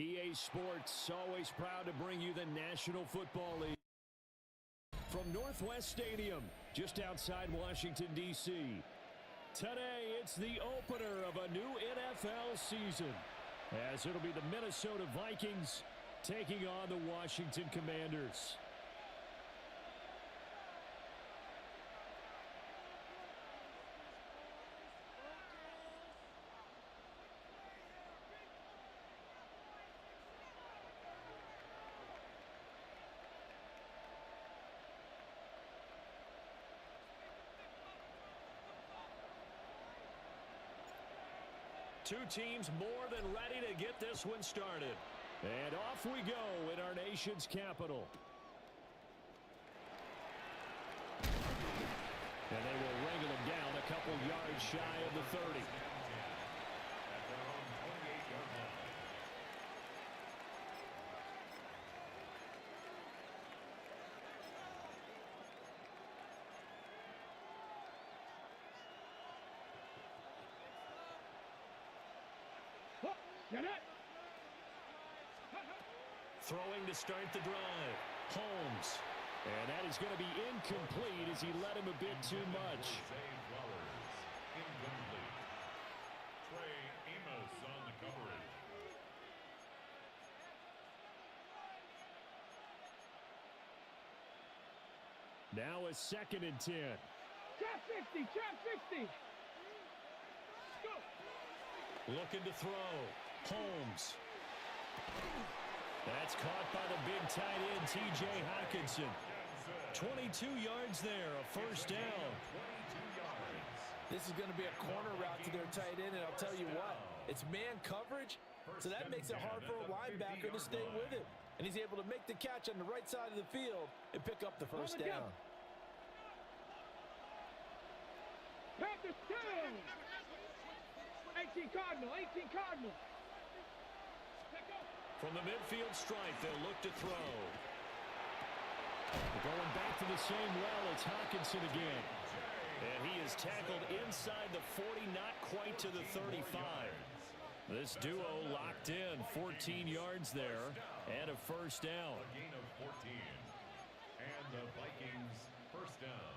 EA Sports, always proud to bring you the National Football League. From Northwest Stadium, just outside Washington, D.C. Today, it's the opener of a new NFL season, as it'll be the Minnesota Vikings taking on the Washington Commanders. Two teams more than ready to get this one started. And off we go in our nation's capital. And they will wrangle him down a couple yards shy of the 30. Throwing to start the drive. Holmes. And that is going to be incomplete as he led him a bit too much. Trey Amos on the coverage. Now a 2nd and 10. Trap 50, trap 50. Go. Looking to throw. Holmes. That's caught by the big tight end, T.J. Hockenson. 22 yards there, a first down. This is going to be a corner route to their tight end, and I'll tell you what, it's man coverage, so that makes it hard for a linebacker to stay with it. And he's able to make the catch on the right side of the field and pick up the first down. Panthers 2. 18 Cardinal, 18 Cardinal. From the midfield stripe, they'll look to throw. Going back to the same well, it's Hockenson again. And he is tackled inside the 40, not quite to the 35. This duo locked in, 14 yards there, and a first down. A gain of 14. And the Vikings first down.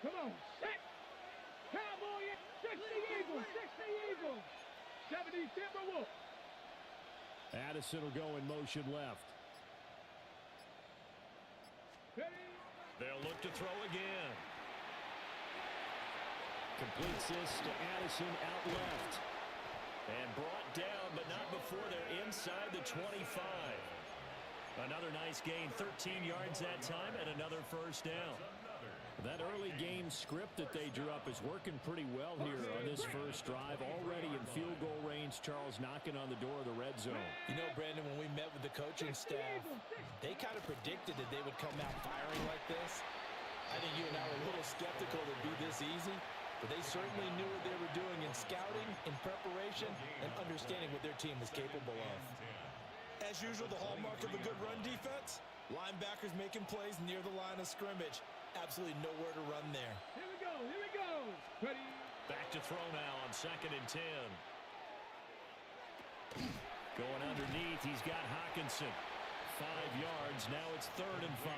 Come on, set. Cowboy, 60 Eagles, 60 Eagles. 70 Timberwolves. Addison will go in motion left. They'll look to throw again. Completes this to Addison out left. And brought down, but not before they're inside the 25. Another nice gain, 13 yards that time, and another first down. That early game script that they drew up is working pretty well here on this first drive. Already in field goal range, Charles knocking on the door of the red zone. You know, Brandon, when we met with the coaching staff, they kind of predicted that they would come out firing like this. I think you and I were a little skeptical it would be this easy, but they certainly knew what they were doing in scouting, in preparation, and understanding what their team was capable of. As usual, the hallmark of a good run defense, linebackers making plays near the line of scrimmage. Absolutely nowhere to run there. Here we go, here we go. Ready? Back to throw now on 2nd and 10. Going underneath, he's got Hockenson. 5 yards, now it's 3rd and 5.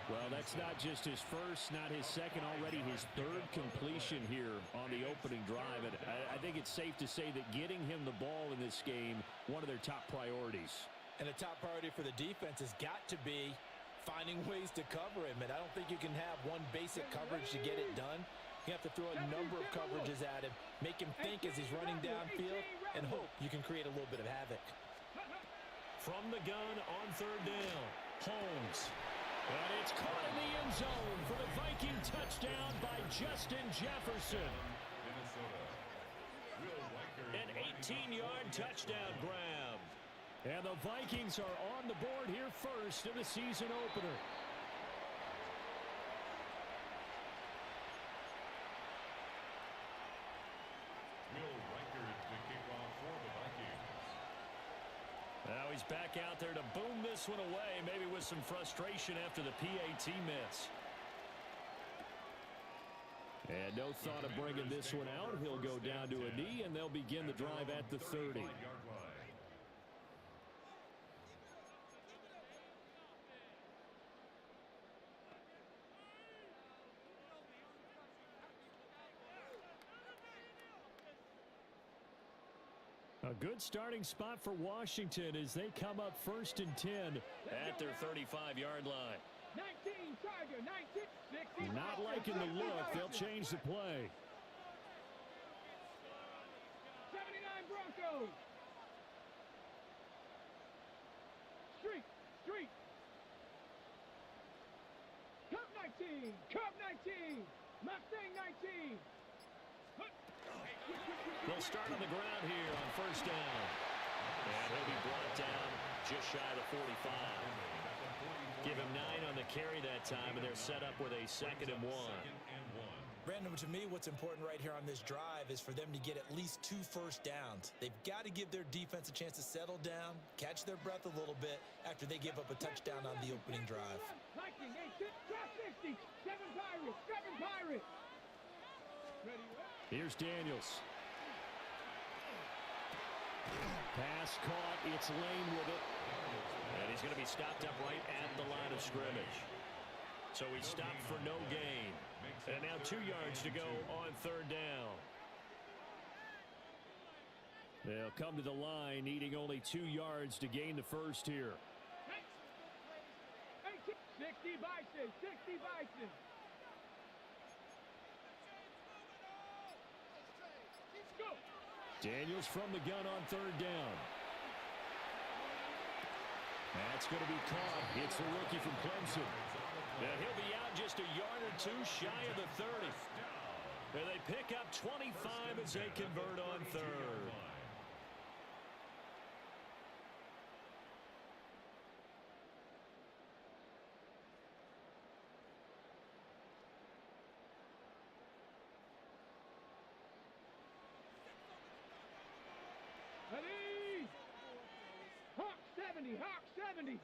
Well, that's not just his first, not his second, already his 3rd completion here on the opening drive. And I think it's safe to say that getting him the ball in this game, one of their top priorities. And a top priority for the defense has got to be finding ways to cover him. And I don't think you can have one basic coverage to get it done. You have to throw a number of coverages at him, make him think as he's running downfield, and hope you can create a little bit of havoc. From the gun on 3rd down, Holmes. And it's caught in the end zone for the Viking touchdown by Justin Jefferson. An 18-yard touchdown grab. And the Vikings are on the board here first in the season opener. Now he's back out there to boom this one away, maybe with some frustration after the PAT miss. And no thought of bringing this one out. He'll go down to a knee, and they'll begin the drive at the 30. A good starting spot for Washington as they come up 1st and 10 at their 35-yard line. 19, Tiger, 19, 60. Not liking the look. They'll change the play. 79 Broncos. Street. Cup 19. Mustang 19. They'll start on the ground here on 1st down. And he'll be brought down just shy of the 45. Give him 9 on the carry that time, and they're set up with a 2nd and 1. Brandon, to me, what's important right here on this drive is for them to get at least 2 first downs. They've got to give their defense a chance to settle down, catch their breath a little bit after they give up a touchdown on the opening drive. 60, 7 Pirates. Ready? Here's Daniels. Pass caught. It's Lane with it. And he's going to be stopped up right at the line of scrimmage. So he stopped for no gain. And now 2 yards to go on 3rd down. They'll come to the line needing only 2 yards to gain the first here. 60 Bison. Go. Daniels from the gun on 3rd down. That's going to be caught. It's the rookie from Clemson. And he'll be out just a yard or 2 shy of the 30. And they pick up 25 as they convert on 3rd. Ready? Hawk 70.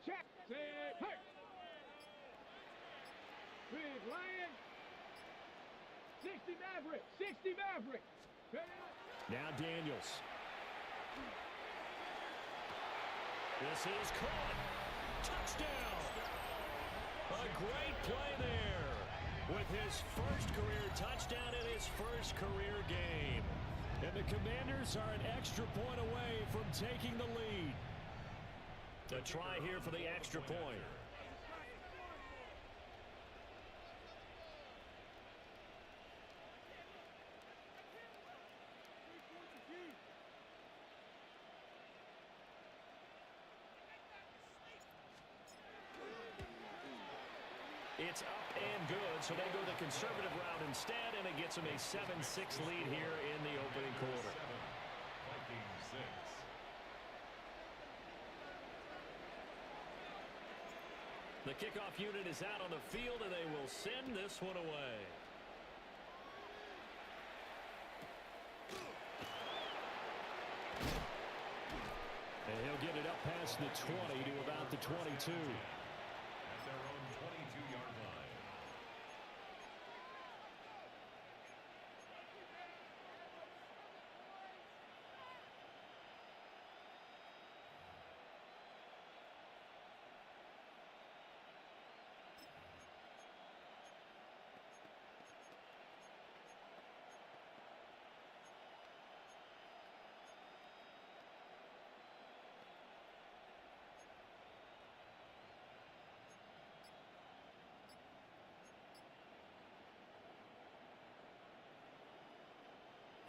Check. Say, hey. Big Lion. 60 Maverick. Ready? Now Daniels. This is caught. Touchdown. A great play there. With his first career touchdown in his first career game. And the Commanders are an extra point away from taking the lead. A try here for the extra point. It's up and good, so they go the conservative route instead, and it gets them a 7-6 lead here in the opening quarter. The kickoff unit is out on the field, and they will send this one away. And he'll get it up past the 20 to about the 22. At their own 22-yard line.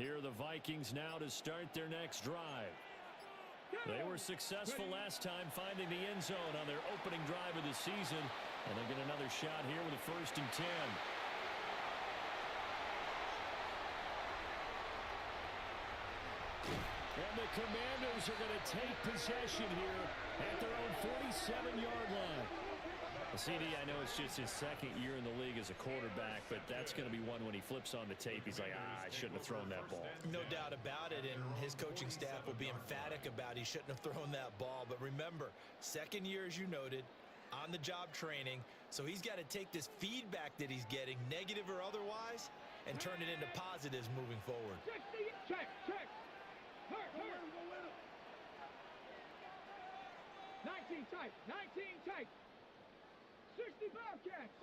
Here are the Vikings now to start their next drive. They were successful last time finding the end zone on their opening drive of the season. And they get another shot here with a 1st and 10. And the Commanders are going to take possession here at their own 47-yard line. Well, CD, I know it's just his second year in the league as a quarterback, but that's going to be one when he flips on the tape. He's like, I shouldn't have thrown that ball. No doubt about it, and his coaching staff will be emphatic about he shouldn't have thrown that ball. But remember, second year, as you noted, on-the-job training, so he's got to take this feedback that he's getting, negative or otherwise, and turn it into positives moving forward. Check. Hurt. 19 tight. 60 Bobcats.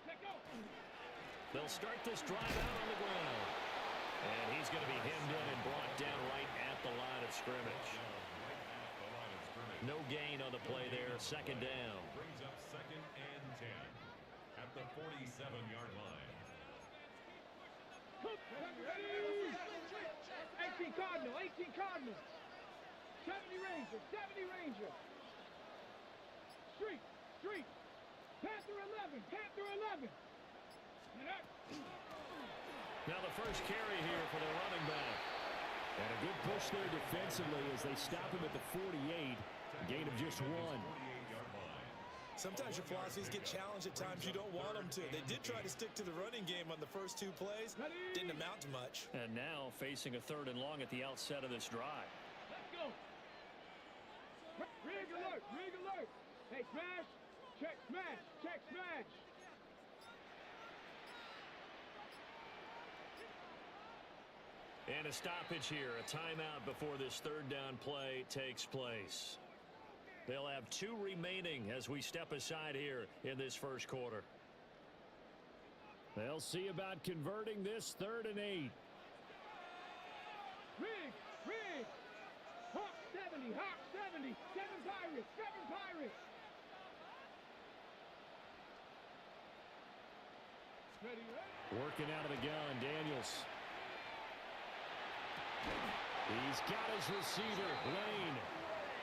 Let go. They'll start this drive out on the ground. And he's going to be hemmed in and brought down right at the line of scrimmage. No gain on the play there. Second down. Brings up 2nd and 10 at the 47-yard line. 18 Cardinal. 70 Ranger. Street. Panther 11. Now the first carry here for the running back. And a good push there defensively as they stop him at the 48. Gain of just 1. Sometimes your philosophies get challenged at times you don't want them to. They did try to stick to the running game on the first 2 plays. Didn't amount to much. And now facing a 3rd and long at the outset of this drive. Let's go. Rig alert. Hey, smash. Check smash. And a stoppage here, a timeout before this 3rd down play takes place. They'll have 2 remaining as we step aside here in this first quarter. They'll see about converting this 3rd and 8. Rig. Hawk 70. 7 Pirates. Ready. Working out of the gun, Daniels. He's got his receiver, Lane.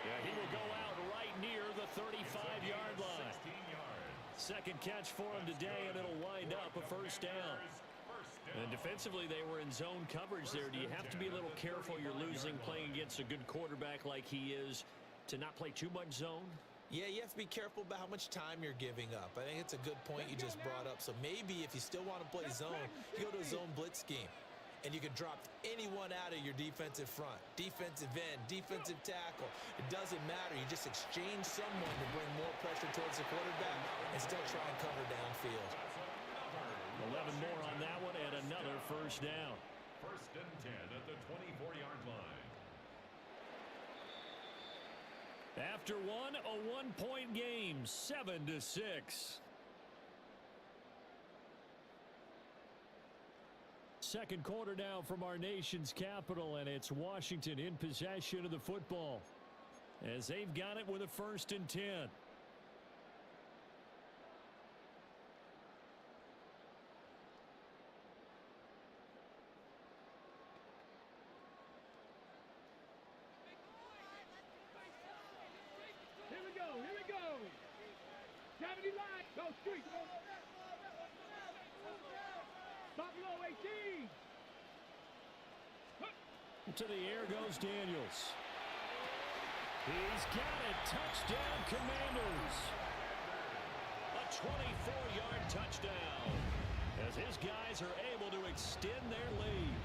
Yeah, he will go out right near the 35-yard line. 16 yards. Second catch for him today, and it'll wind up a first down. And defensively, they were in zone coverage there. Do you have to be a little careful? You're losing playing against a good quarterback like he is to not play too much zone? Yeah, you have to be careful about how much time you're giving up. I think it's a good point you just brought up. So maybe if you still want to play zone, you go to a zone blitz scheme. And you can drop anyone out of your defensive front, defensive end, defensive tackle. It doesn't matter. You just exchange someone to bring more pressure towards the quarterback and still try and cover downfield. 11 more on that one and another first down. 1st and 10 at the 24-yard line. After one, a 1-point game, 7-6. Second quarter now from our nation's capital, and it's Washington in possession of the football as they've got it with a 1st and 10. Here we go. 70 line. Go street. Buffalo 18. To the air goes Daniels. He's got it. Touchdown, Commanders. A 24-yard touchdown as his guys are able to extend their lead.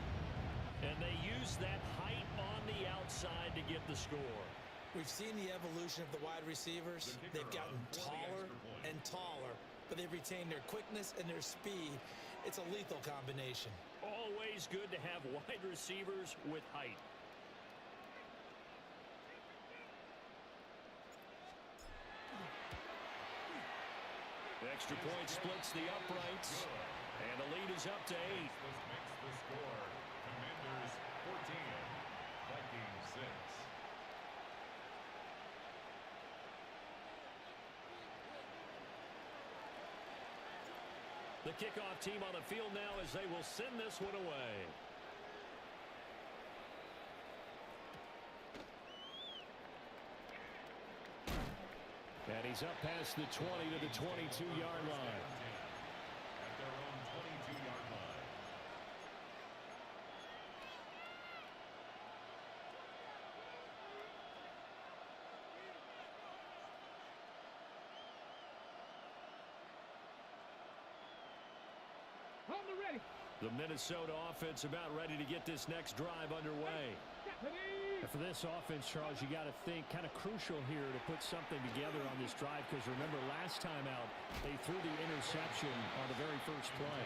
And they use that height on the outside to get the score. We've seen the evolution of the wide receivers. They've gotten taller and taller, but they've retained their quickness and their speed. It's a lethal combination. Always good to have wide receivers with height. The extra point splits the uprights, and the lead is up to 8. This makes the score. Commanders 14, Vikings 6. The kickoff team on the field now as they will send this one away. And he's up past the 20 to the 22-yard line. At their own 22-yard line. The Minnesota offense about ready to get this next drive underway. Stephanie. For this offense, Charles, you got to think kind of crucial here to put something together on this drive, because remember last time out they threw the interception on the very first play.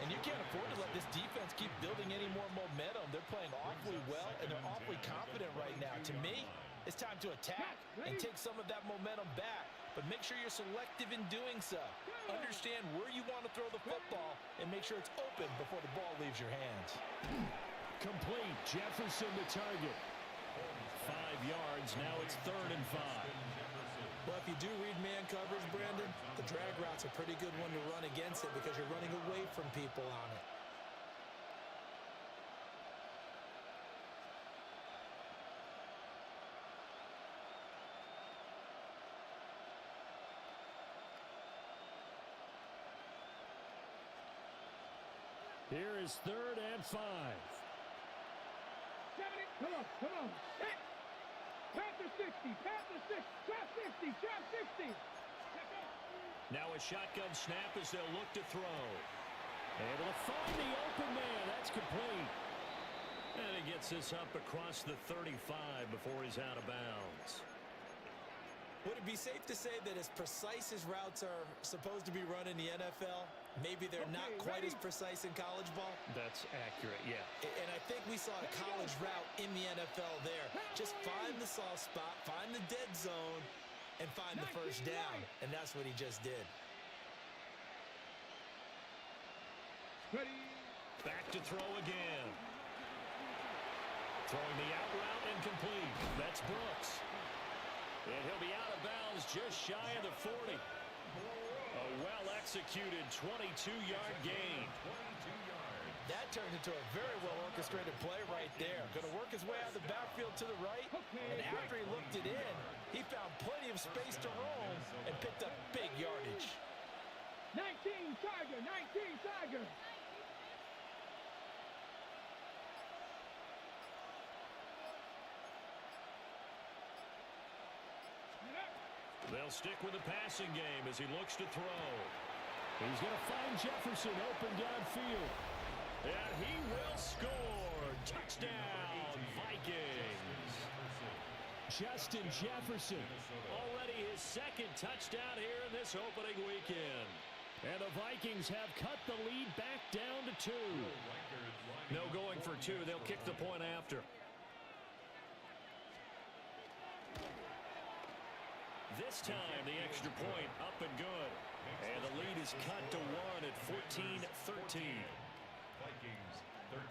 And you can't afford to let this defense keep building any more momentum. They're playing awfully well, and they're awfully confident right now. To me, it's time to attack and take some of that momentum back. But make sure you're selective in doing so. Understand where you want to throw the football and make sure it's open before the ball leaves your hands. Complete. Jefferson the target. 5 yards. Now it's 3rd and 5. Well, if you do read man coverage, Brandon, the drag route's a pretty good one to run against it because you're running away from people on it. Here is 3rd and 5. 70. Come on, come on. Hit. Panther 60, Panther 6, trap 60, trap 60. Now a shotgun snap as they'll look to throw. Able to find the open man. That's complete. And he gets this up across the 35 before he's out of bounds. Would it be safe to say that as precise as routes are supposed to be run in the NFL, maybe they're not quite as precise in college ball? That's accurate, yeah. And I think we saw a college route in the NFL there. Just find the soft spot, find the dead zone, and find the first down. And that's what he just did. Ready. Back to throw again. Throwing the out route incomplete. That's Brooks. And he'll be out of bounds just shy of the 40. A well-executed 22-yard gain. That turned into a very well-orchestrated play right there. Going to work his way out of the backfield to the right. And after he looked it in, he found plenty of space to roam and picked up big yardage. 19 Tiger, 19 Tiger. They'll stick with the passing game as he looks to throw. He's going to find Jefferson open downfield. And he will score. Touchdown, Vikings. Justin Jefferson, already his 2nd touchdown here in this opening weekend. And the Vikings have cut the lead back down to 2. No going for 2. They'll kick the point after. This time, the extra point up and good. And the lead is cut to 1 at 14-13. Vikings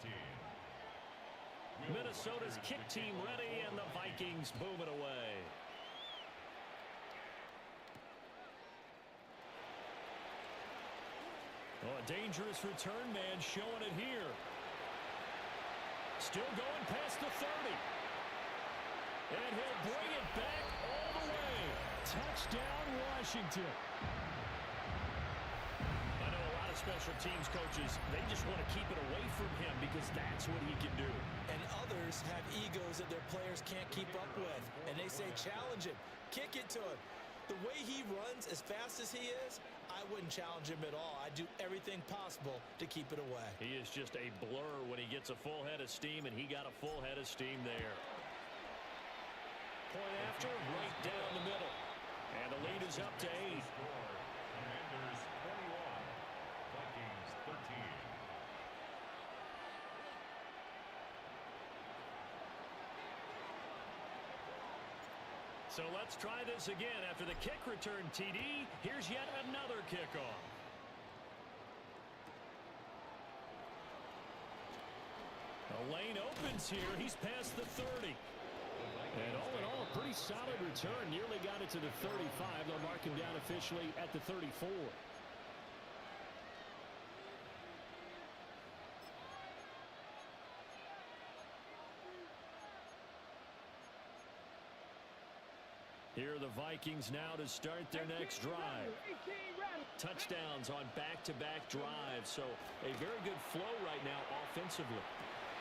13. Minnesota's kick team ready, and the Vikings boom it away. Oh, a dangerous return man showing it here. Still going past the 30. And he'll bring it back all the way. Touchdown, Washington. I know a lot of special teams coaches, they just want to keep it away from him because that's what he can do. And others have egos that their players can't keep up with. And they say, challenge him, kick it to him. The way he runs as fast as he is, I wouldn't challenge him at all. I'd do everything possible to keep it away. He is just a blur when he gets a full head of steam, and he got a full head of steam there. Point after, right down the middle. And the lead is up to 8. Commanders 21. Vikings 13. So let's try this again. After the kick return TD, here's yet another kickoff. The lane opens here. He's past the 30. And all in all, a pretty solid return. Nearly got it to the 35. They'll mark him down officially at the 34. Here are the Vikings now to start their next drive. Touchdowns on back-to-back drives. So a very good flow right now offensively.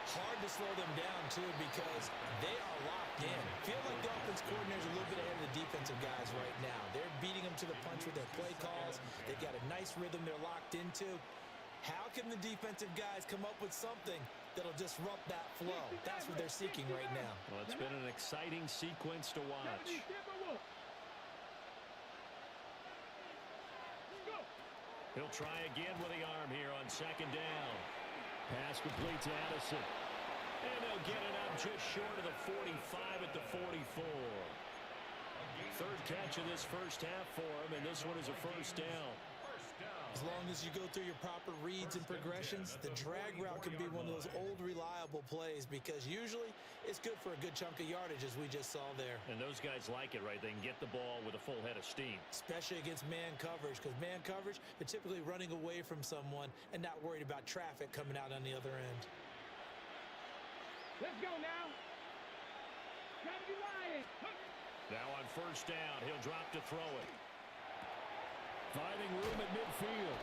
Hard to slow them down, too, because they are locked in. Feel like the offense coordinator's a little bit ahead of the defensive guys right now. They're beating them to the punch with their play calls. They've got a nice rhythm they're locked into. How can the defensive guys come up with something that'll disrupt that flow? That's what they're seeking right now. Well, it's been an exciting sequence to watch. He'll try again with the arm here on second down. Pass complete to Addison. And they'll get it up just short of the 45 at the 44. Third catch of this first half for him, and this one is a first down. As long as you go through your proper reads and progressions, the drag route can be one of those old reliable plays because usually it's good for a good chunk of yardage as we just saw there. And those guys like it, right? They can get the ball with a full head of steam. Especially against man coverage because man coverage, they're typically running away from someone and not worried about traffic coming out on the other end. Let's go now. Gotta be lying. Now on first down, he'll drop to throw it. Finding room at midfield.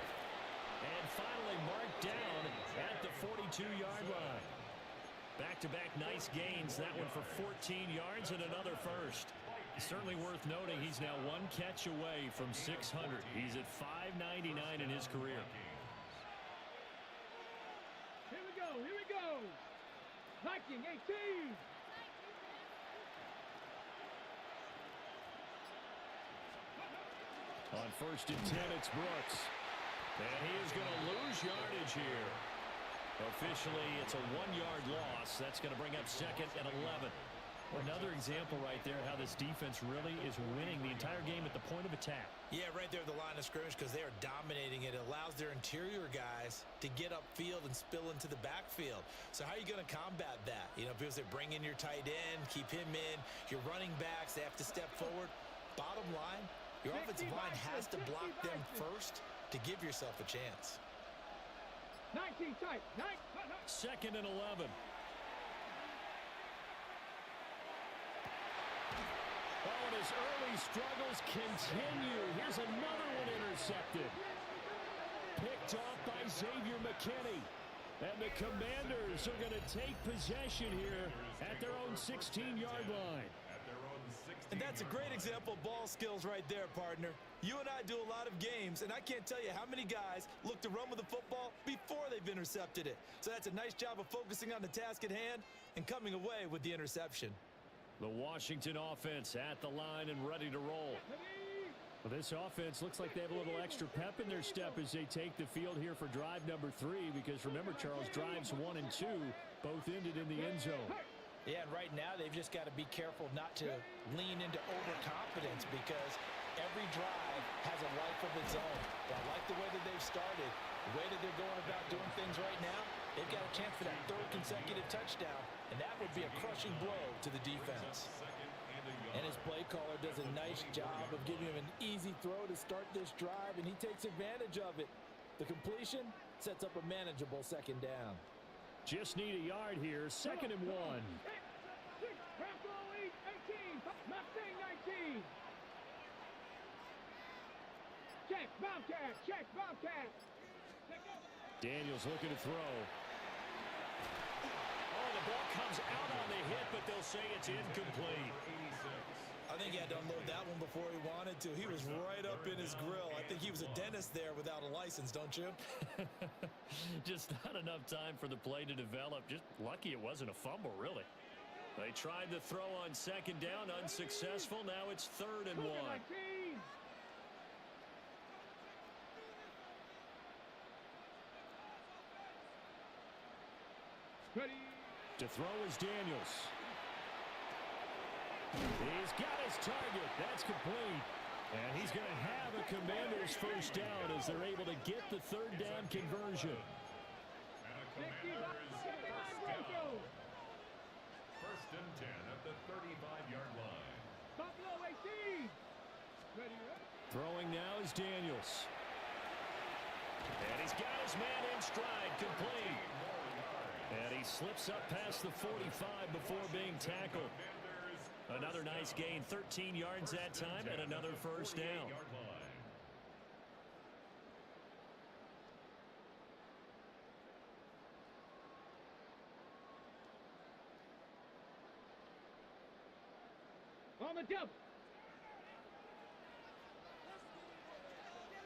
And finally marked down at the 42-yard line. Back-to-back nice gains. That one for 14 yards and another first. Certainly worth noting he's now one catch away from 600. He's at 599 in his career. Here we go. Here we go. Viking 18. On first and 10, it's Brooks. And he is going to lose yardage here. Officially, it's a 1-yard loss. That's going to bring up second and 11. Another example right there how this defense really is winning the entire game at the point of attack. Yeah, right there at the line of scrimmage because they are dominating it. It allows their interior guys to get upfield and spill into the backfield. So how are you going to combat that? You know, because they bring in your tight end, keep him in. Your running backs, they have to step forward. Bottom line, your offensive line has to block them first to give yourself a chance. 19 tight. Second and 11. Oh, and his early struggles continue. Here's another one intercepted. Picked off by Xavier McKinney. And the Commanders are going to take possession here at their own 16-yard line. And that's a great example of ball skills right there, partner. You and I do a lot of games, and I can't tell you how many guys look to run with the football before they've intercepted it. So that's a nice job of focusing on the task at hand and coming away with the interception. The Washington offense at the line and ready to roll. Well, this offense looks like they have a little extra pep in their step as they take the field here for drive number 3 because remember, Charles, drives 1 and 2 both ended in the end zone. Yeah, and right now they've just got to be careful not to lean into overconfidence because every drive has a life of its own. But I like the way that they've started, the way that they're going about doing things right now. They've got a chance for that 3rd consecutive touchdown, and that would be a crushing blow to the defense. And his play caller does a nice job of giving him an easy throw to start this drive, and he takes advantage of it. The completion sets up a manageable second down. Just need a yard here, second and 1. Check, Bobcat, check, Bobcat. Daniels looking to throw. Oh, the ball comes out on the hit, but they'll say it's incomplete. I think he had to unload that one before he wanted to. He was right up in his grill. I think he was a dentist there without a license, don't you? Just not enough time for the play to develop. Just lucky it wasn't a fumble, really. They tried to throw on second down, unsuccessful. Now it's 3rd and 1. Ready. To throw is Daniels. He's got his target. That's complete. And he's going to have a Commanders first down as they're able to get the 3rd down conversion. And a Commanders first down. 1st and 10 at the 35-yard line. Buffalo 18. Ready. Throwing now is Daniels. And he's got his man in stride, complete. And he slips up past the 45 before being tackled. Another nice gain, 13 yards that time, and another first down. On the jump.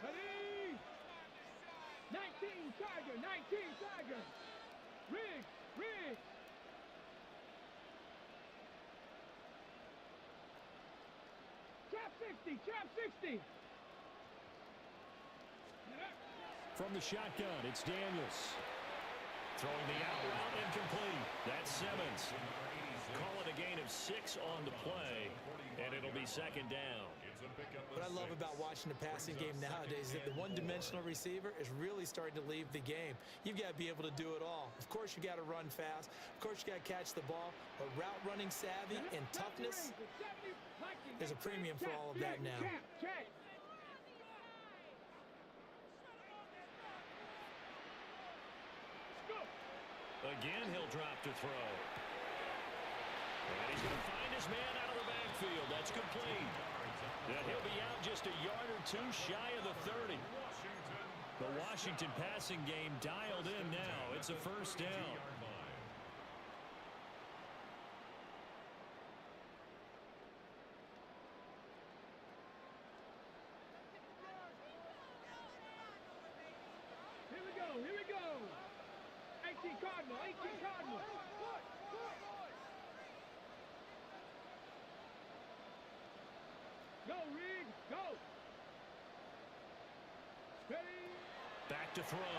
Ready. 19 Tiger, 19, Tiger. Riggs, Riggs. Trap 60, trap 60. From the shotgun, it's Daniels. Throwing the out route incomplete. That's Simmons. Call it a gain of 6 on the play, and it'll be second down. What I love about watching the passing game nowadays is that the one-dimensional receiver is really starting to leave the game. You've got to be able to do it all. Of course, you got to run fast. Of course, you got to catch the ball. But route running savvy and toughness, there's a premium for all of that now. Again, he'll drop to throw. And he's going to find his man out of the backfield. That's complete. And he'll be out just a yard or two shy of the 30. The Washington passing game dialed in now. It's a first down. Here we go, here we go. 18 Cardinal, 18 Cardinal. Go, Riggs, go. Ready. Back to throw.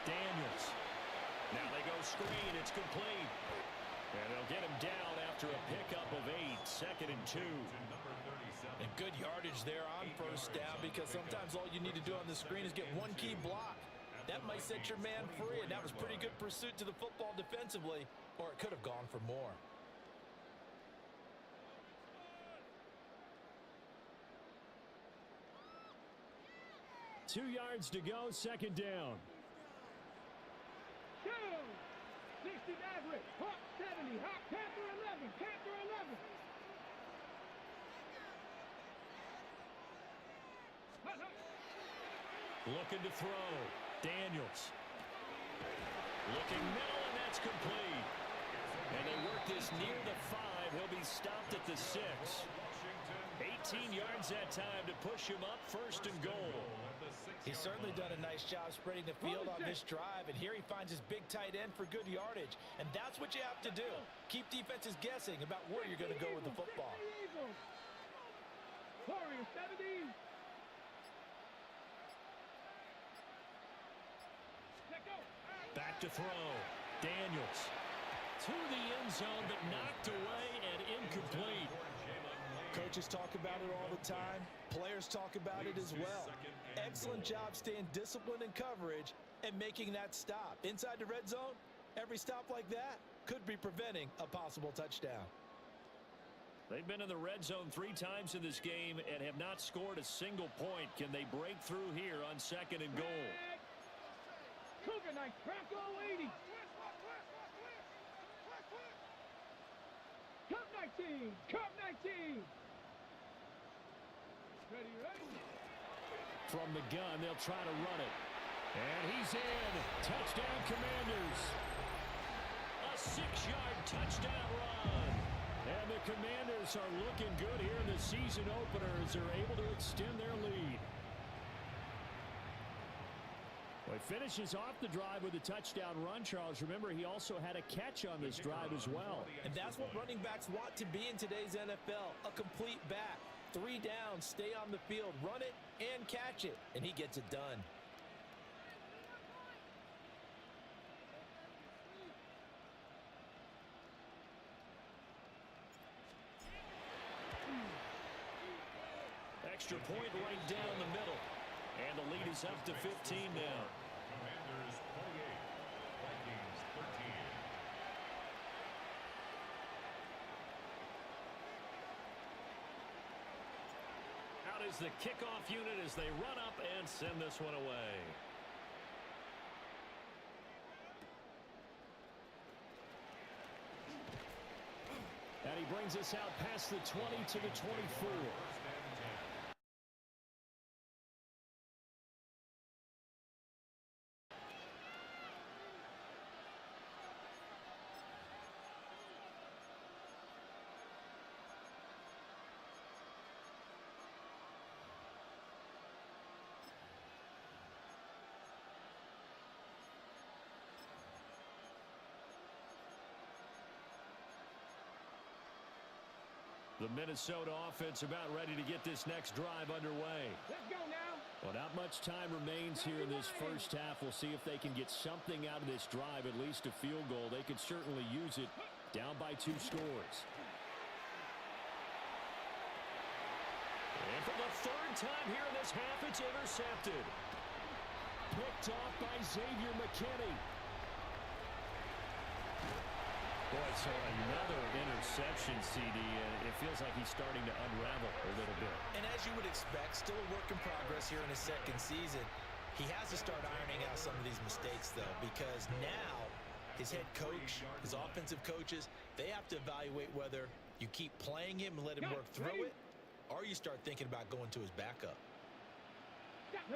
Daniels. Now they go screen. It's complete. And they'll get him down after a pickup of 8. Second and 2. And good yardage there on first down, because sometimes all you need to do on the screen is get one key block. That might set your man free, and that was pretty good pursuit to the football defensively, or it could have gone for more. 2 yards to go, second down. 2. 60 Maverick. Hawk 70. Hawk Panther 11. Panther 11. Looking to throw. Daniels. Looking middle, and that's complete. And they work this near the 5. He'll be stopped at the 6. 18 yards that time to push him up, first and goal. He's certainly done a nice job spreading the field on this drive, and here he finds his big tight end for good yardage. And that's what you have to do. Keep defenses guessing about where you're going to go with the football. Warrior 70. Back to throw. Daniels. To the end zone, but knocked away and incomplete. Coaches talk about it all the time. Players talk about it as well. Excellent job staying disciplined in coverage and making that stop. Inside the red zone, every stop like that could be preventing a possible touchdown. They've been in the red zone 3 times in this game and have not scored a single point. Can they break through here on second and goal? Cougar Knights, Bronco 80. Cup 19, Cup 19. Ready, ready. From the gun, they'll try to run it. And he's in. Touchdown, Commanders. A 6-yard touchdown run. And the Commanders are looking good here in the season opener as they're able to extend their lead. Well, he finishes off the drive with a touchdown run, Charles. Remember, he also had a catch on this drive as well. And that's what running backs want to be in today's NFL, a complete back. 3 down, stay on the field, run it, and catch it. And he gets it done. Extra point right down the middle. And the lead is up to 15 now. Commanders 28, Vikings 13. Out is the kickoff unit as they run up and send this one away. And he brings us out past the 20 to the 24. The Minnesota offense about ready to get this next drive underway. Let's go now. Well, not much time remains here in this first half. We'll see if they can get something out of this drive, at least a field goal. They could certainly use it down by 2 scores. And for the 3rd time here in this half, it's intercepted. Picked off by Xavier McKinney. Boy, so another interception, CD. It feels like he's starting to unravel a little bit. And as you would expect, still a work in progress here in his 2nd season. He has to start ironing out some of these mistakes, though, because now his head coach, his offensive coaches, they have to evaluate whether you keep playing him and let him work through it, or you start thinking about going to his backup. 19,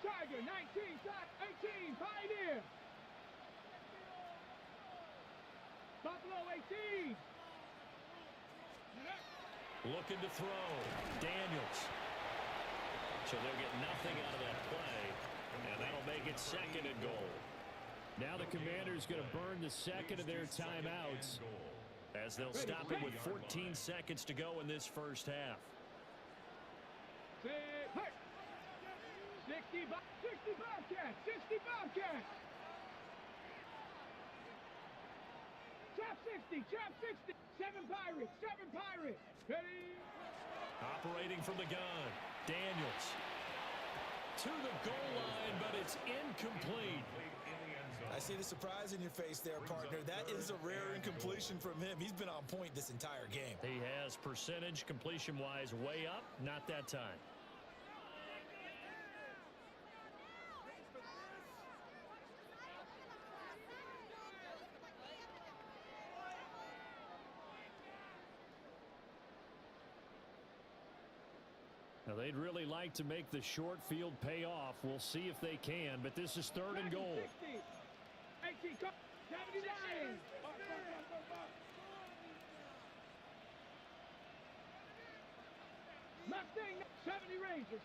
Tiger, 19, 18, Pioneer. Buffalo 18. Looking to throw. Daniels. So they'll get nothing out of that play, and that'll make it 2nd and goal. Now the Commanders going to burn the 2nd of their timeouts as they'll stop it with 14 seconds to go in this first half. 60 Bobcats, 60 Bobcats. Trap 60, 7 Pirates. Ready? Operating from the gun. Daniels. To the goal line, but it's incomplete. I see the surprise in your face there, partner. That is a rare incompletion from him. He's been on point this entire game. He has percentage completion-wise way up, not that time. Now, they'd really like to make the short field pay off. We'll see if they can, but this is 3rd and goal. 18, 79. Mustang, 70 Ranger.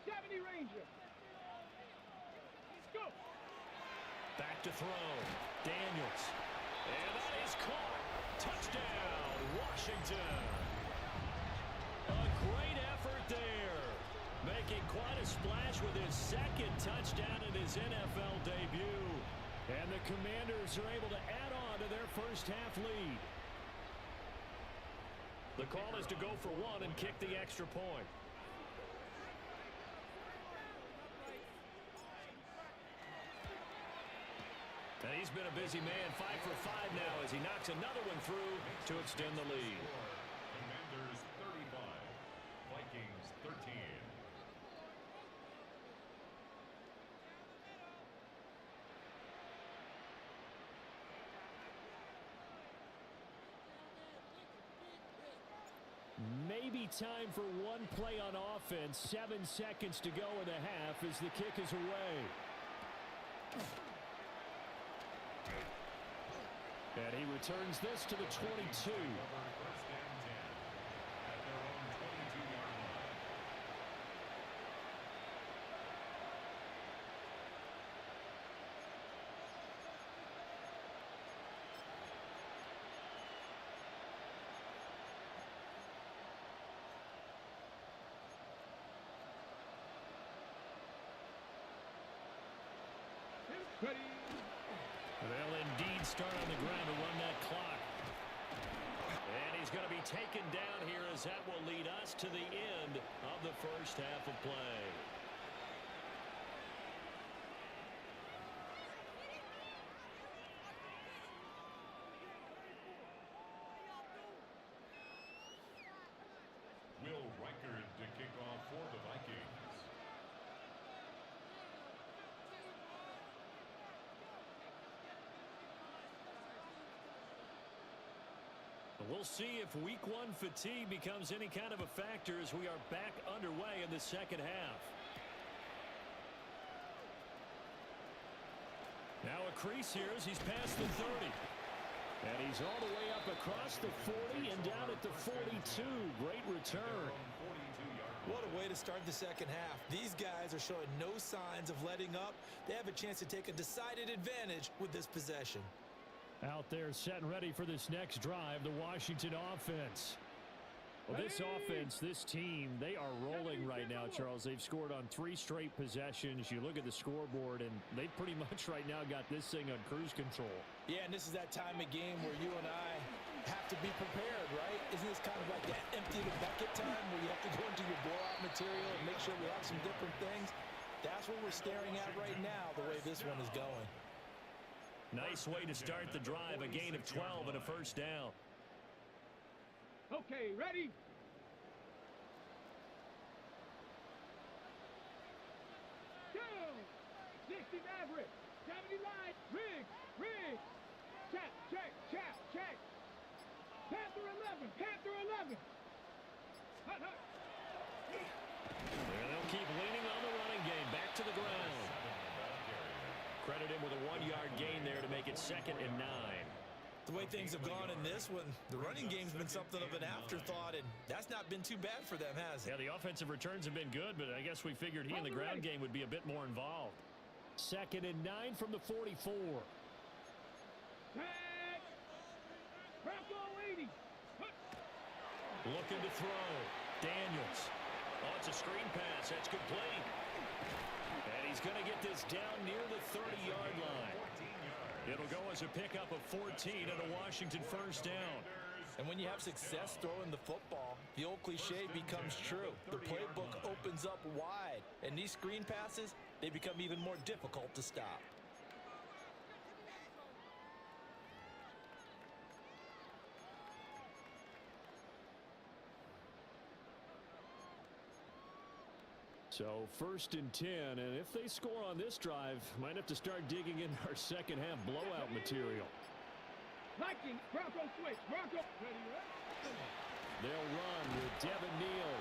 Let's go. Back to throw. Daniels. And that is caught. Touchdown, Washington. A great effort there. Making quite a splash with his 2nd touchdown in his NFL debut. And the Commanders are able to add on to their first half lead. The call is to go for 1 and kick the extra point. And he's been a busy man, 5 for 5 now as he knocks another one through to extend the lead. Commanders 35, Vikings 13. Maybe time for one play on offense. 7 seconds to go in the half as the kick is away. And he returns this to the 22. Ready? They'll indeed start on the ground to run that clock. And he's going to be taken down here as that will lead us to the end of the first half of play. Will Reichard to kick off for the Vikings. We'll see if week 1 fatigue becomes any kind of a factor as we are back underway in the second half. Now a crease here as he's past the 30. And he's all the way up across the 40 and down at the 42. Great return. What a way to start the second half. These guys are showing no signs of letting up. They have a chance to take a decided advantage with this possession. Out there set and ready for this next drive, the Washington offense. Well, this offense, this team, they are rolling right now, Charles. They've scored on 3 straight possessions. You look at the scoreboard, and they've pretty much right now got this thing on cruise control. Yeah, and this is that time of game where you and I have to be prepared, right? Isn't this kind of like that empty the bucket time where you have to go into your blowout material and make sure we have some different things? That's what we're staring at right now, the way this one is going. Nice way to start the drive, a gain of 12 and a first down. Okay, ready? Go! 60 Maverick, 70 line, rig, check, check. Panther 11, Panther 11. Hut. There they'll keep leaning on the running game, back to the ground. Credit him with a 1-yard gain there to make it 2nd and 9. The way things have gone in this one, the running game's been something of an afterthought, and that's not been too bad for them, has it? Yeah, the offensive returns have been good, but I guess we figured he in the ground game would be a bit more involved. 2nd and 9 from the 44. Tag! Bronco 80. Looking to throw. Daniels. Oh, it's a screen pass. That's complete. And he's going to get this down near the 30-yard line. It'll go as a pickup of 14 and a Washington first down. And when you have success throwing the football, the old cliche becomes true. The playbook opens up wide, and these screen passes, they become even more difficult to stop. So 1st and 10, and if they score on this drive, might have to start digging in our second half blowout material. Vikings, Bronco switch, Bronco. They'll run with Devin Neal,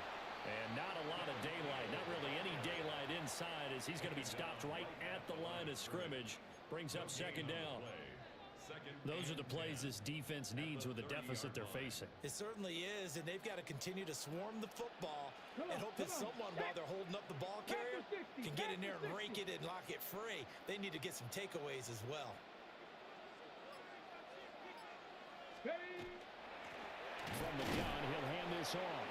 and not a lot of daylight, not really any daylight inside, as he's going to be stopped right at the line of scrimmage. Brings up 2nd down. Those are the plays this defense needs with the deficit they're facing. It certainly is, and they've got to continue to swarm the football and hope that someone, while they're holding up the ball carrier, can get in there and rake it and lock it free. They need to get some takeaways as well. From the gun, he'll hand this off.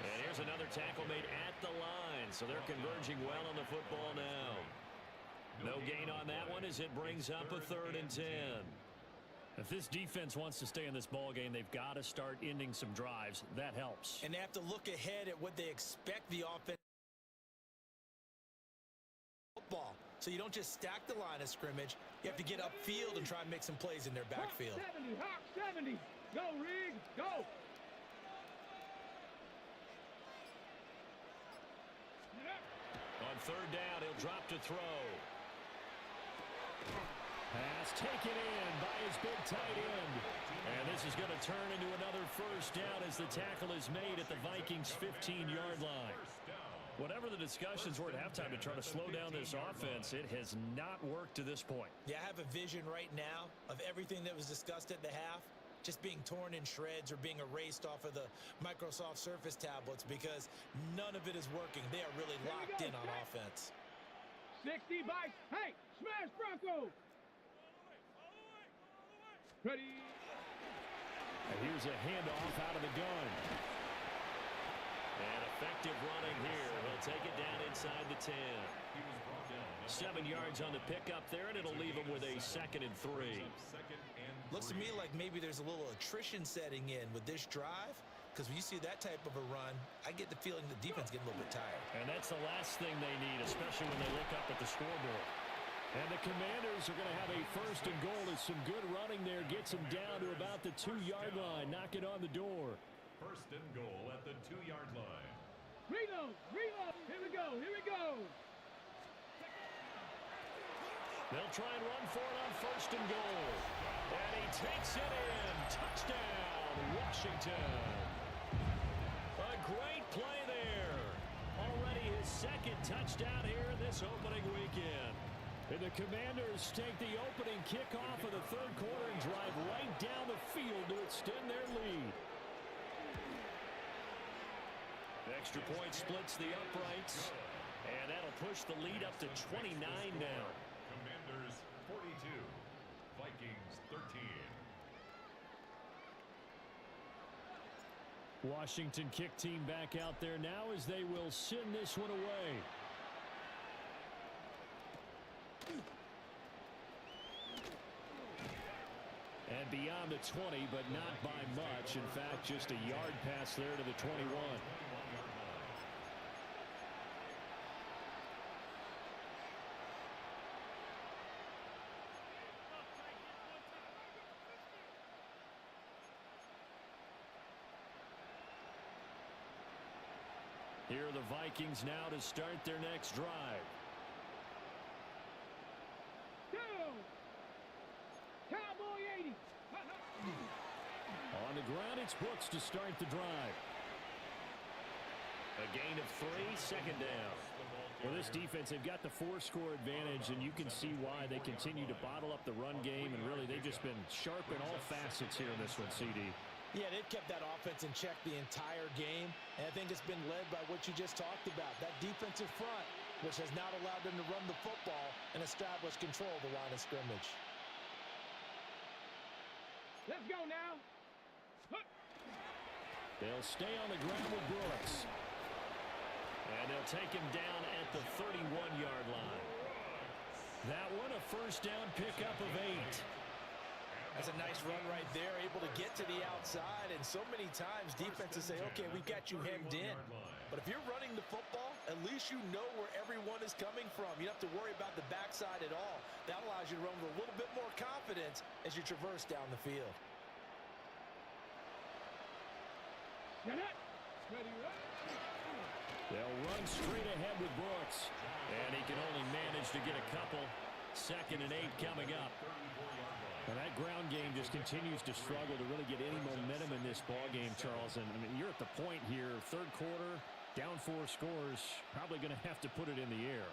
And here's another tackle made at the line, so they're converging well on the football now. No gain on that one as it brings up a 3rd and 10. If this defense wants to stay in this ball game, they've got to start ending some drives. That helps. And they have to look ahead at what they expect the offense football. So you don't just stack the line of scrimmage. You have to get upfield and try and make some plays in their backfield. Hawk 70. Go, Rig. Go. On 3rd down, he'll drop to throw. Pass taken in by his big tight end. And this is going to turn into another first down as the tackle is made at the Vikings' 15-yard line. Whatever the discussions were at halftime to try to slow down this offense, it has not worked to this point. Yeah, I have a vision right now of everything that was discussed at the half just being torn in shreds or being erased off of the Microsoft Surface tablets because none of it is working. They are really locked in on offense. 60 by, hey, smash Bronco. Ready. And here's a handoff out of the gun. And effective running here. He'll take it down inside the 10. 7 yards on the pickup there, and it'll leave him with a 2nd and 3. Looks to me like maybe there's a little attrition setting in with this drive, because when you see that type of a run, I get the feeling the defense getting a little bit tired. And that's the last thing they need, especially when they look up at the scoreboard. And the Commanders are going to have a 1st and goal as some good running there gets them down to about the 2-yard line. Knock it on the door. 1st and goal at the 2-yard line. Reload. Here we go. They'll try and run for it on 1st and goal. And he takes it in. Touchdown, Washington. A great play there. Already his 2nd touchdown here this opening weekend. And the Commanders take the opening kickoff of the 3rd quarter and drive right down the field to extend their lead. Extra point splits the uprights. And that'll push the lead up to 29 now. Commanders 42, Vikings 13. Washington kick team back out there now as they will send this one away. And beyond the 20, but not by much. In fact, just a yard pass there to the 21. Here are the Vikings now to start their next drive. Cowboy 80. On the ground, it's Brooks to start the drive. A gain of 3, second down. Well, this defense, they've got the 4-score advantage, and you can see why they continue to bottle up the run game, and really they've just been sharp in all facets here in this one, CD. Yeah, they've kept that offense in check the entire game, and I think it's been led by what you just talked about, that defensive front, which has not allowed them to run the football and establish control of the line of scrimmage. Let's go now. They'll stay on the ground with Brooks. And they'll take him down at the 31-yard line. That one, a first down pickup of 8. That's a nice run right there, able to get to the outside, and so many times defenses say, okay, we've got you hemmed in. But if you're running the football, at least you know where everyone is coming from. You don't have to worry about the backside at all. That allows you to run with a little bit more confidence as you traverse down the field. They'll run straight ahead with Brooks. And he can only manage to get a couple. 2nd and 8 coming up. And that ground game just continues to struggle to really get any momentum in this ball game, Charles. And I mean, you're at the point here, third quarter, down 4 scores, probably going to have to put it in the air.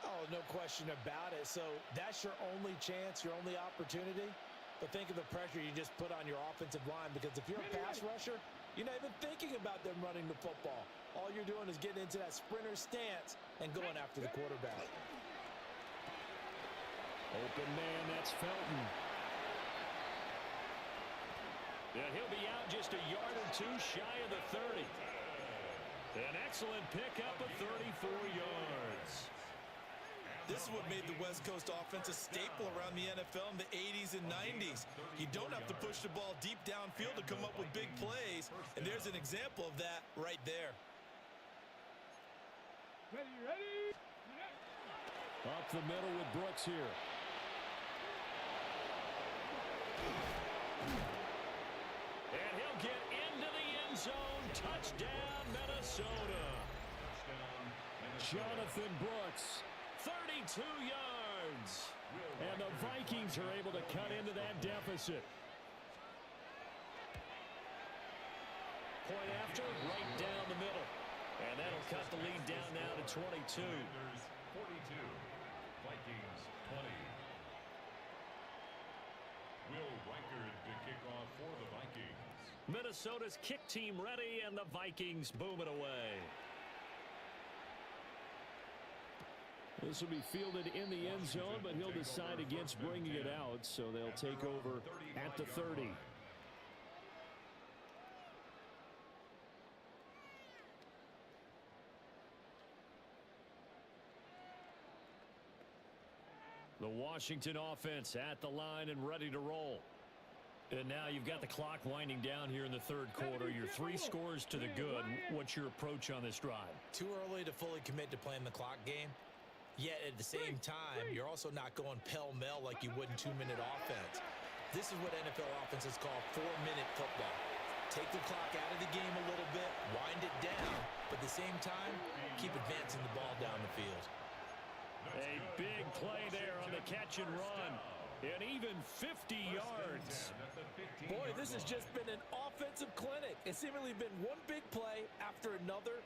Oh, no question about it. So that's your only chance, your only opportunity. But think of the pressure you just put on your offensive line, because if you're a pass rusher, you're not even thinking about them running the football. All you're doing is getting into that sprinter stance and going after the quarterback. Open man, that's Felton. And he'll be out just a yard or 2 shy of the 30. An excellent pickup of 34 yards. This is what made the West Coast offense a staple around the NFL in the 80s and 90s. You don't have to push the ball deep downfield to come up with big plays, and there's an example of that right there. Ready? Up the middle with Brooks here. And he'll get into the end zone. Touchdown, Minnesota. Jonathan Brooks, 32 yards. And the Vikings are able to cut into that deficit. Point after, right down the middle. And that'll cut the lead down now to 22. 42, Vikings 20. Will Reichard to kick off for the Vikings. Minnesota's kick team ready, and the Vikings boom it away. This will be fielded in the end zone, but he'll decide against bringing it out, so they'll take over at the 30. The Washington offense at the line and ready to roll. And now you've got the clock winding down here in the third quarter. You're 3 scores to the good. What's your approach on this drive? Too early to fully commit to playing the clock game. Yet at the same time, you're also not going pell-mell like you would in 2-minute offense. This is what NFL offenses call 4-minute football. Take the clock out of the game a little bit, wind it down, but at the same time, keep advancing the ball down the field. A big play there on the catch and run. And even 50 yards. Boy, this has just been an offensive clinic. It's seemingly been one big play after another,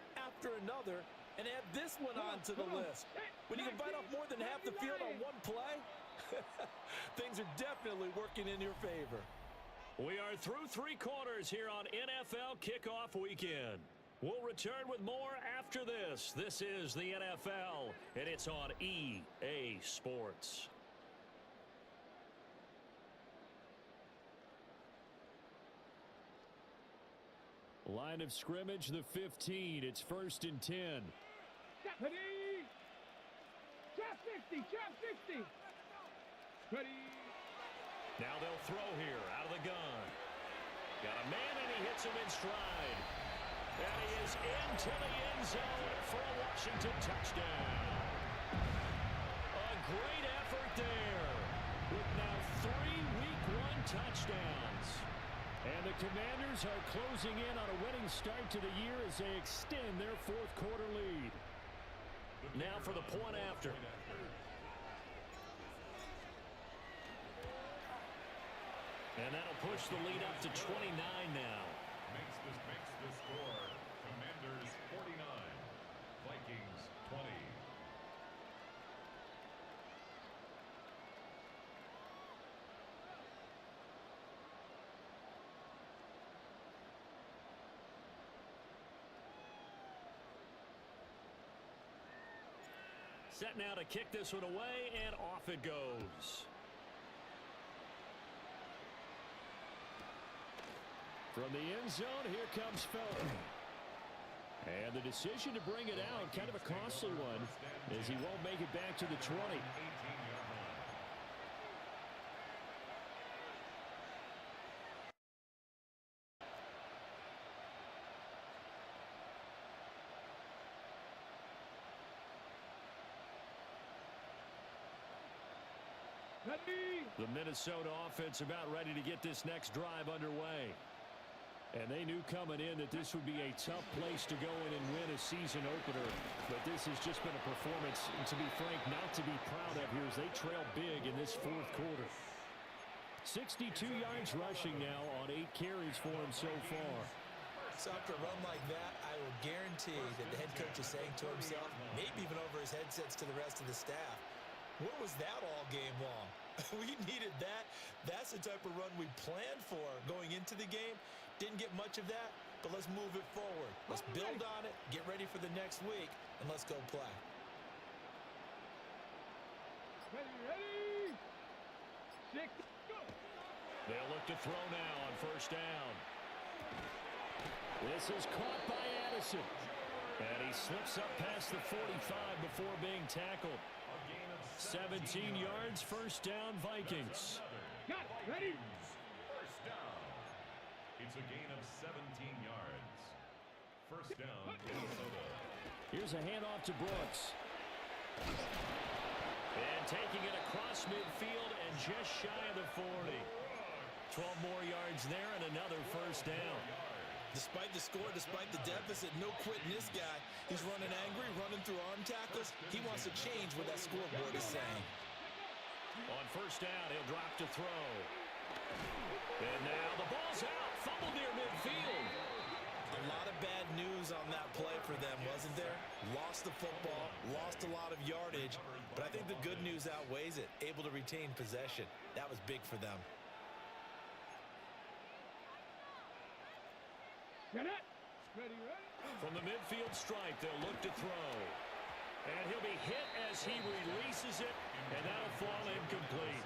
and add this one onto the list. When you can bite off more than half the field on one play, things are definitely working in your favor. We are through 3 quarters here on NFL Kickoff Weekend. We'll return with more after this. This is the NFL, and it's on EA Sports. Line of scrimmage, the 15. It's 1st and 10. Ready. Trap 60. Trap 60. Ready. Now they'll throw here out of the gun. Got a man, and he hits him in stride. And he is into the end zone for a Washington touchdown. A great effort there with now 3 Week 1 touchdowns. And the Commanders are closing in on a winning start to the year as they extend their 4th quarter lead. Now for the point after. And that'll push the lead up to 29 now. Makes the score. Commanders 49. Vikings 20. Set now to kick this one away, and off it goes. From the end zone, here comes Felton. And the decision to bring it out, kind of a costly one, as he won't make it back to the 20. The Minnesota offense about ready to get this next drive underway. And they knew coming in that this would be a tough place to go in and win a season opener. But this has just been a performance, to be frank, not to be proud of here as they trail big in this 4th quarter. 62 yards rushing now on 8 carries for him so far. So after a run like that, I will guarantee that the head coach is saying to himself, maybe even over his headsets to the rest of the staff, where was that all game long? We needed that. That's the type of run we planned for going into the game. Didn't get much of that, but let's move it forward. Let's build on it, get ready for the next week, and let's go play. Ready. 6, go. They'll look to throw now on 1st down. This is caught by Addison. And he slips up past the 45 before being tackled. 17 yards, 1st down, Vikings. Got it. Ready. 1st down. It's a gain of 17 yards. 1st down, Minnesota. Here's a handoff to Brooks. And taking it across midfield and just shy of the 40. 12 more yards there and another 1st down. Despite the score, despite the deficit, no quitting this guy. He's running angry, running through arm tackles. He wants to change what that scoreboard is saying. On 1st down, he'll drop to throw. And now the ball's out. Fumble near midfield. A lot of bad news on that play for them, wasn't there? Lost the football, lost a lot of yardage, but I think the good news outweighs it. Able to retain possession. That was big for them. Get it. Ready. From the midfield stripe, they'll look to throw. And he'll be hit as he releases it, and that'll fall incomplete.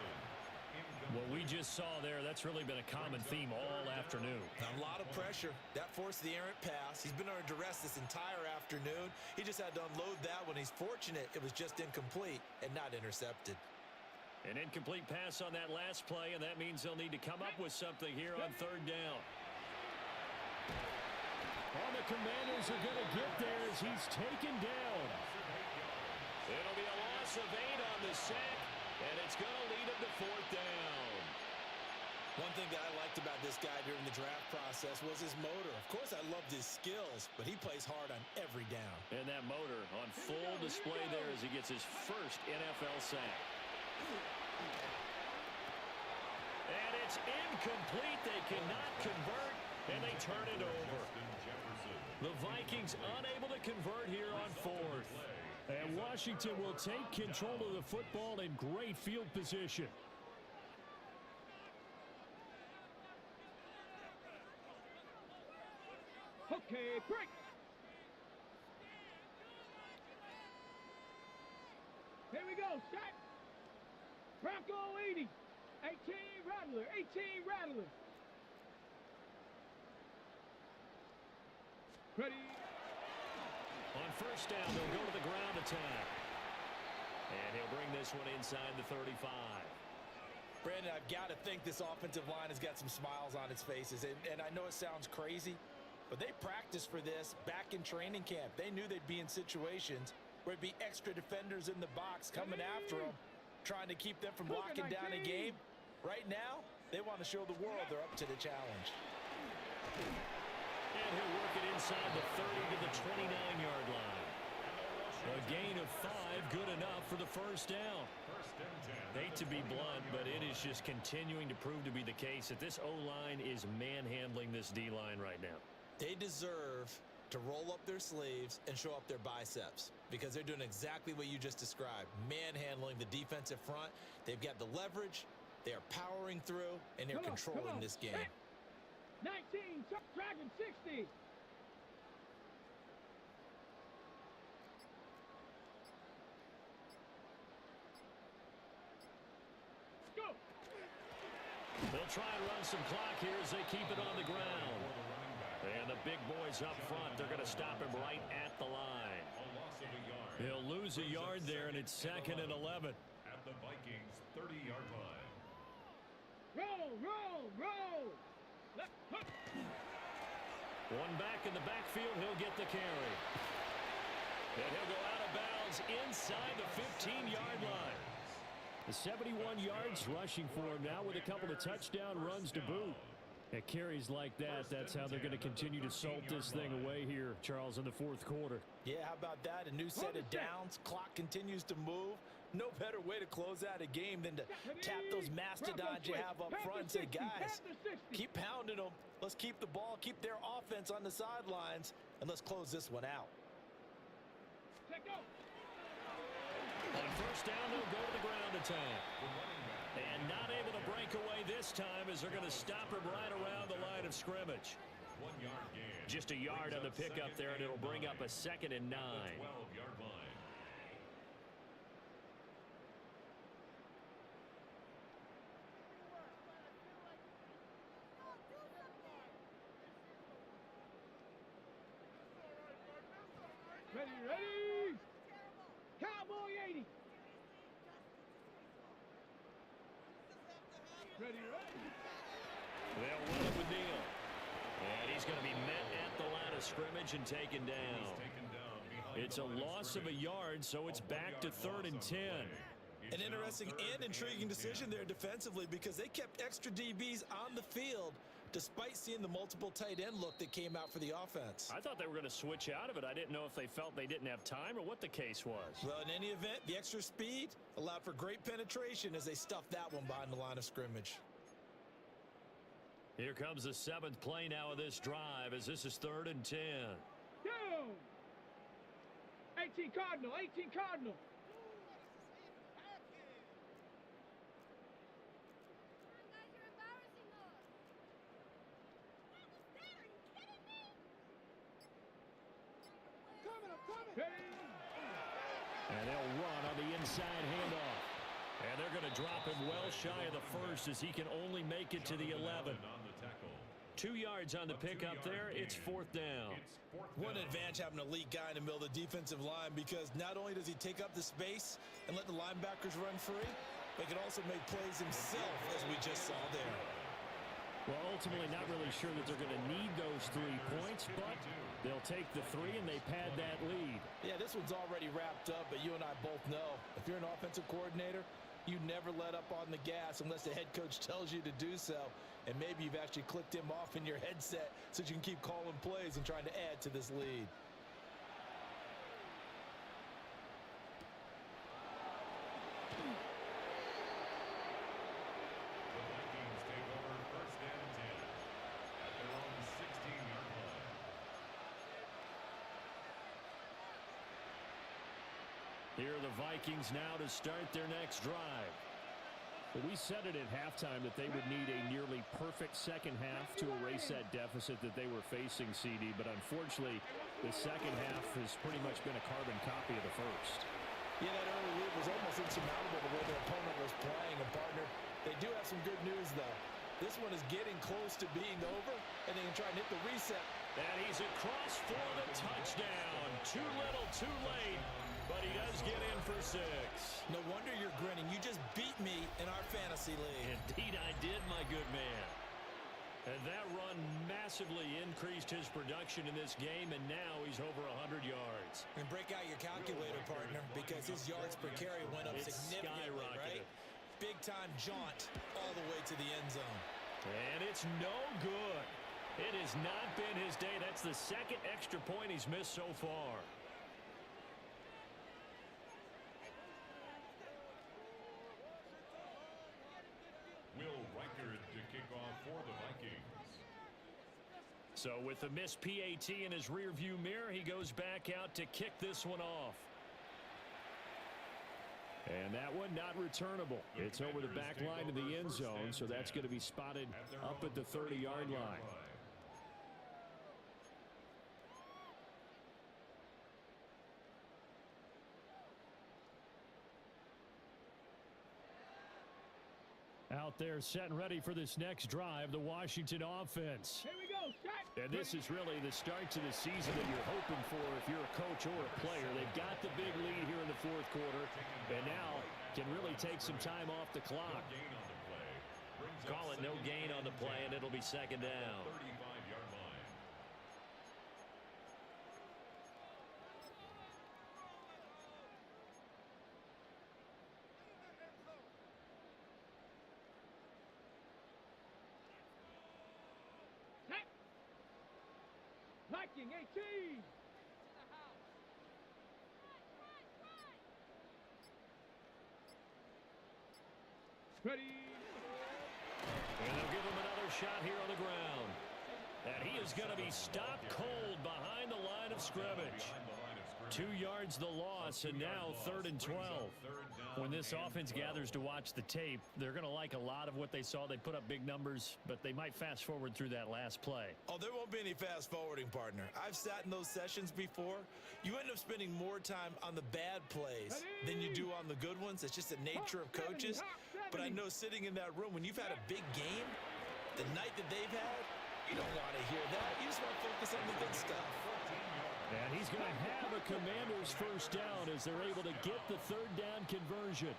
What we just saw there, that's really been a common theme all afternoon. A lot of pressure. That forced the errant pass. He's been under duress this entire afternoon. He just had to unload that one. He's fortunate it was just incomplete and not intercepted. An incomplete pass on that last play, and that means they'll need to come up with something here on 3rd down. All the Commanders are going to get there as he's taken down. It'll be a loss of 8 on the sack, and it's going to lead him to 4th down. One thing that I liked about this guy during the draft process was his motor. Of course, I loved his skills, but he plays hard on every down. And that motor on full display there as he gets his 1st NFL sack. And it's incomplete. They cannot convert, and they turn it over. The Vikings unable to convert here on 4th. And Washington will take control of the football in great field position. Okay, break. Here we go. Set. Bronco 80. 18 Rattler. 18 Rattler. Ready. On first down, they'll go to the ground attack. And he'll bring this one inside the 35. Brandon, I've got to think this offensive line has got some smiles on its faces. And I know it sounds crazy, but they practiced for this back in training camp. They knew they'd be in situations where it'd be extra defenders in the box coming after them, trying to keep them from locking down a game. Right now, they want to show the world they're up to the challenge. And he'll work it inside the 30 to the 29-yard line. A gain of 5, good enough for the first down. Hate to be blunt, but it is just continuing to prove to be the case that this O-line is manhandling this D-line right now. They deserve to roll up their sleeves and show up their biceps because they're doing exactly what you just described, manhandling the defensive front. They've got the leverage, they're powering through, and they're controlling this game. 19, Dragon 60. Go. They'll try and run some clock here as they keep it on the ground. And the big boys up front, they're going to stop him right at the line. He'll lose a yard there, and it's 2nd and 11. At the Vikings' 30-yard line. Roll, roll, roll. Left hook. One back in the backfield, he'll get the carry. And he'll go out of bounds inside the 15-yard line. The 71 yards rushing for him now with a couple of touchdown runs to boot. At carries like that, that's how they're going to continue to salt this thing away here, Charles, in the fourth quarter. Yeah, how about that? A new set of downs. Clock continues to move. No better way to close out a game than to tap those mastodons you have up front and say, guys, keep pounding them. Let's keep the ball, keep their offense on the sidelines, and let's close this one out. On first down, they'll go to the ground attack. And not able to break away this time as they're going to stop him right around the line of scrimmage. 1 yard gain. Just a yard on the pickup there, and it'll bring up a 2nd and 9. 12-yard line. Ready, ready. Cowboy 80. Ready, ready. They'll run it with Neal. And he's going to be met at the line of scrimmage and taken down. It's a loss of a yard, so it's back to 3rd and 10. An interesting and intriguing decision there defensively because they kept extra DBs on the field despite seeing the multiple tight end look that came out for the offense. I thought they were going to switch out of it. I didn't know if they felt they didn't have time or what the case was. Well, in any event, the extra speed allowed for great penetration as they stuffed that one behind the line of scrimmage. Here comes the 7th play now of this drive as this is 3rd and 10. Go. 18 Cardinal, 18 Cardinal. And they'll run on the inside handoff. And they're going to drop him well shy of the first as he can only make it to the 11. 2 yards on the pickup there. It's 4th down. What an advantage having an elite guy in the middle of the defensive line because not only does he take up the space and let the linebackers run free, but he can also make plays himself as we just saw there. Well, ultimately not really sure that they're going to need those 3 points, but they'll take the 3 and they pad that lead. Yeah, this one's already wrapped up, but you and I both know if you're an offensive coordinator, you never let up on the gas unless the head coach tells you to do so. And maybe you've actually clicked him off in your headset so you can keep calling plays and trying to add to this lead. Here are the Vikings now to start their next drive. Well, we said it at halftime that they would need a nearly perfect second half to erase that deficit that they were facing, CD. But unfortunately, the second half has pretty much been a carbon copy of the first. Yeah, that early lead was almost insurmountable the way their opponent was playing. And, partner, they do have some good news, though. This one is getting close to being over, and they can try and hit the reset And he's across for the touchdown. Too little, too late, but he does get in for 6. No wonder you're grinning. You just beat me in our fantasy league. Indeed I did, my good man. And that run massively increased his production in this game, and now he's over 100 yards. And break out your calculator, partner, because his yards per carry went up significantly, right? Big-time jaunt all the way to the end zone. And it's no good. It has not been his day. That's the second extra point he's missed so far. Will Reichard to kick off for the Vikings. So with the missed PAT in his rearview mirror, he goes back out to kick this one off. And that one not returnable. It's over the back line of the end zone, so that's going to be spotted up at the 30-yard line. Out there set and ready for this next drive, the Washington offense. Here we go, set. And this is really the start to the season that you're hoping for if you're a coach or a player. They've got the big lead here in the fourth quarter, and now can really take some time off the clock. Call it no gain on the play, and it'll be second down. 35-yard line. Set. Viking 18. Ready. And they'll give him another shot here on the ground. And he is going to be stopped cold behind the line of scrimmage. 2 yards the loss, and now 3rd and 12. When this offense gathers to watch the tape, they're going to like a lot of what they saw. They put up big numbers, but they might fast forward through that last play. Oh, there won't be any fast forwarding, partner. I've sat in those sessions before. You end up spending more time on the bad plays than you do on the good ones. It's just the nature of coaches. But I know sitting in that room, when you've had a big game, the night that they've had, you don't want to hear that. You just want to focus on the good stuff. And he's going to have a Commander's first down as they're able to get the 3rd down conversion.